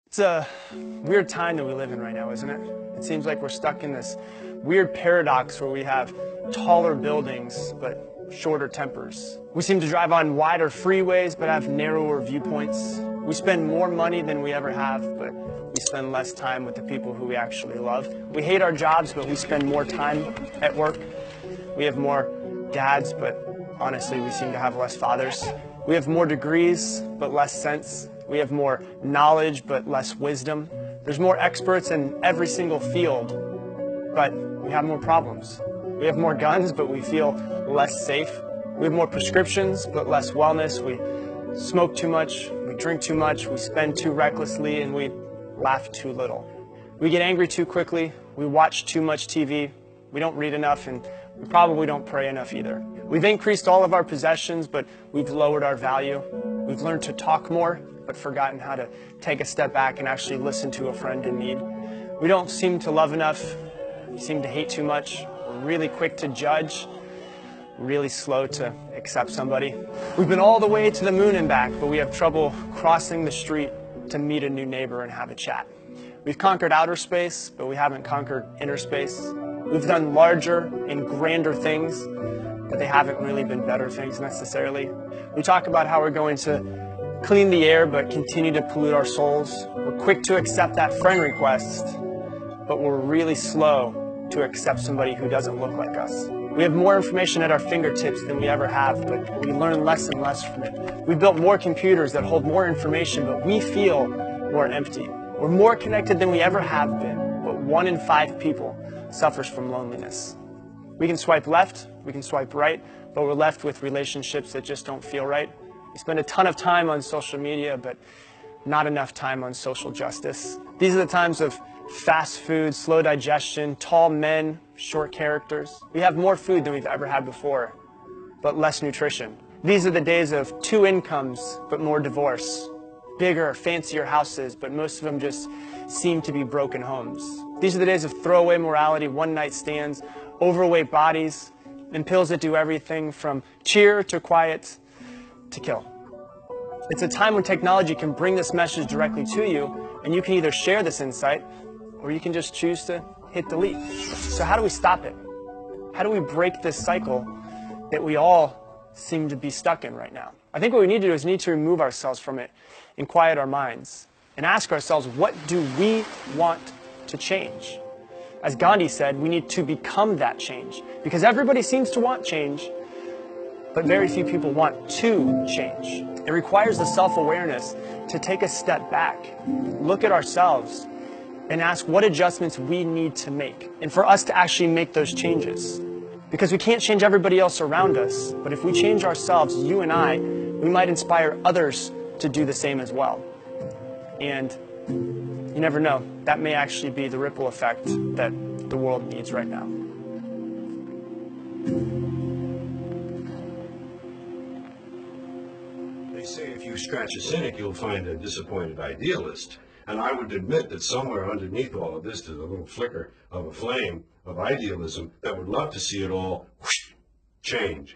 It's a weird time that we live in right now, isn't it? It seems like we're stuck in this weird paradox where we have taller buildings but shorter tempers. We seem to drive on wider freeways but have narrower viewpoints. We spend more money than we ever have, but we spend less time with the people who we actually love. We hate our jobs, but we spend more time at work. We have more dads, but honestly, we seem to have less fathers. We have more degrees, but less sense. We have more knowledge, but less wisdom. There's more experts in every single field, but we have more problems. We have more guns, but we feel less safe. We have more prescriptions, but less wellness. We smoke too much, we drink too much, we spend too recklessly, and we laugh too little. We get angry too quickly, we watch too much TV, we don't read enough, and we probably don't pray enough either. We've increased all of our possessions, but we've lowered our value. We've learned to talk more, but forgotten how to take a step back and actually listen to a friend in need. We don't seem to love enough. We seem to hate too much. We're really quick to judge, really slow to accept somebody. We've been all the way to the moon and back, but we have trouble crossing the street to meet a new neighbor and have a chat. We've conquered outer space, but we haven't conquered inner space. We've done larger and grander things, but they haven't really been better things necessarily. We talk about how we're going to clean the air, but continue to pollute our souls. We're quick to accept that friend request, but we're really slow to accept somebody who doesn't look like us. We have more information at our fingertips than we ever have, but we learn less and less from it. We've built more computers that hold more information, but we feel more empty. We're more connected than we ever have been, but 1 in 5 people suffers from loneliness. We can swipe left, we can swipe right, but we're left with relationships that just don't feel right. We spend a ton of time on social media, but not enough time on social justice. These are the times of fast food, slow digestion, tall men, short characters. We have more food than we've ever had before, but less nutrition. These are the days of 2 incomes, but more divorce. Bigger, fancier houses, but most of them just seem to be broken homes. These are the days of throwaway morality, one-night stands, overweight bodies, and pills that do everything from cheer to quiet to kill. It's a time when technology can bring this message directly to you, and you can either share this insight, or you can just choose to hit delete. So how do we stop it? How do we break this cycle that we all seem to be stuck in right now? I think what we need to do is need to remove ourselves from it and quiet our minds and ask ourselves, what do we want to change? As Gandhi said, we need to become that change, because everybody seems to want change, but very few people want to change. It requires the self-awareness to take a step back, look at ourselves, and ask what adjustments we need to make, and for us to actually make those changes. Because we can't change everybody else around us, but if we change ourselves, you and I, we might inspire others to do the same as well. And you never know, that may actually be the ripple effect that the world needs right now. They say if you scratch a cynic, you'll find a disappointed idealist. And I would admit that somewhere underneath all of this, there's a little flicker of a flame of idealism that would love to see it all change.